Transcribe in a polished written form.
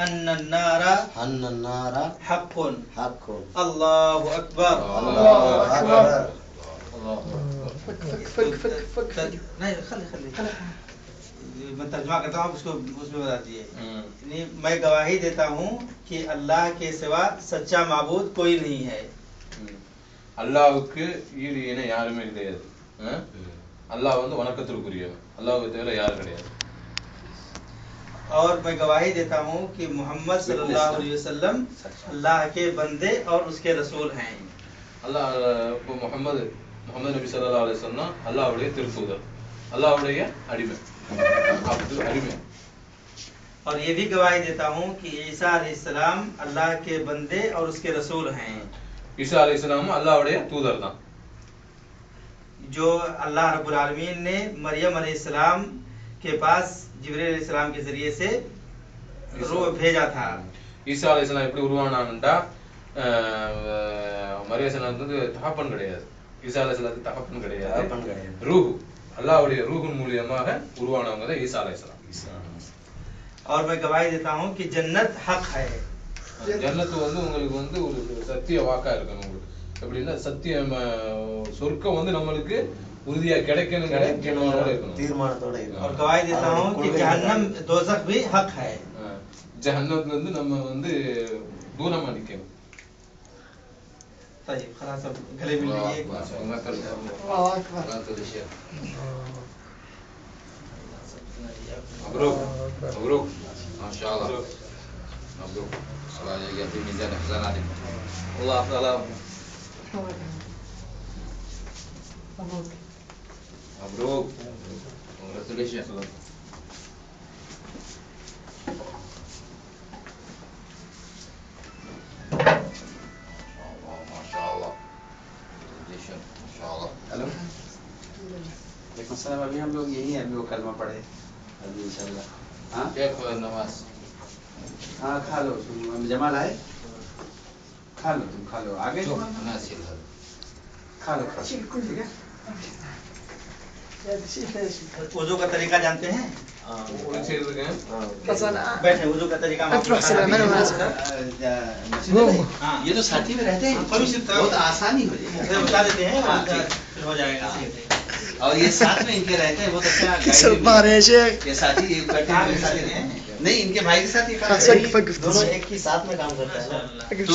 अन्नन्नारा हक़्क़ुन। अल्लाहु अकबर। नहीं मैं तर्जुमा करता हूँ, उसको उसमें बता दिए। मैं गवाही देता हूँ कि अल्लाह के सिवा सच्चा माबूद कोई नहीं है। அல்லாஹ்வுக்கு ஈடு இணை யாருமே கிடையாது. அல்லாஹ் வந்து வணக்கத்திற்குரியவன். அல்லாஹ்வை தவிர யாரும் கிடையாது. और मैं गवाही देता हूँ कि मोहम्मद सल्लल्लाहु अलैहि वसल्लम अल्लाह के बंदे और उसके रसूल हैं। அல்லாஹ் முஹம்மது நபி ஸல்லல்லாஹு அலைஹி வஸல்லம் அல்லாஹ்வுடைய திருத்தூதர், அல்லாஹ்வுடைய அடிமை, அடிமை। और ये भी गवाही देता हूँ कि ईसा अलैहिस्सलाम अल्लाह के बंदे और उसके रसूल हैं। ईसा अलैहिस्सलाम अल्लाह்வுடைய तूदर தான்। जो अल्लाह रब्बुल आलमीन ने मरियम अलैहिस्सलाम के पास जिब्रील अलैहिस्सलाम के जरिए से रूह भेजा था। ஈசா அலைஹிஸ்ஸலாம் எப்படி உருவானான்டா, மரியம் ஸல்லல்லாஹு வந்து தகப்பன் கிடையாது. ஈசா அலைஹிஸ்ஸலாத்துக்கு தகப்பன் கிடையாது, ரூஹ், அல்லாஹ்வுடைய ரூஹின் மூலமாக உருவானவங்க தான் ஈசா அலைஹிஸ்ஸலாம்। और मैं गवाही देता हूँ कि जन्नत हक है। ஜன்னத் வந்து உங்களுக்கு வந்து ஒரு சத்திய வாக்கா இருக்கணும்। உங்களுக்கு எப்படின்னா சத்தியம், சொர்க்கம் வந்து நம்மளுக்கு உறுதியா கிடைக்கணும் தீர்மானத்தோட இருக்கணும்। और गवाही देता हूँ कि जहन्नम दोज़ख भी हक है। ஜஹன்னம்ல இருந்து நம்ம வந்து தூரமா நிக்கணும்। طيب خلاص अब गले मिल लीजिए। مبروك مبروك ما شاء الله مبروك الله يجعل في ميزان حسناتكم الله تعالى مبروك congratulations ما شاء الله congratulations ما شاء الله। हेलो वालेकुम सलाम। अभी हम लोग यही हैं, अभी वो कलमा पढ़े अभी इंशाल्लाह। हाँ كيف النماز؟ हाँ खा लो तुम, जमाल आए खा लो, तुम खा लो, आगे شوف الناس هذا खा लो ठीक है। वुजू का तरीका जानते हैं? बैठे वुजू का तरीका ये तो साथी में रहते हैं, बहुत आसानी हो जाएगी, बता देते हैं, फिर हो जाएगा। और ये साथ में इनके रहते हैं, बहुत अच्छा ये साथी बैठे हैं। नहीं, इनके भाई के साथ ये काम दोनों एक ही साथ में काम करता है। तो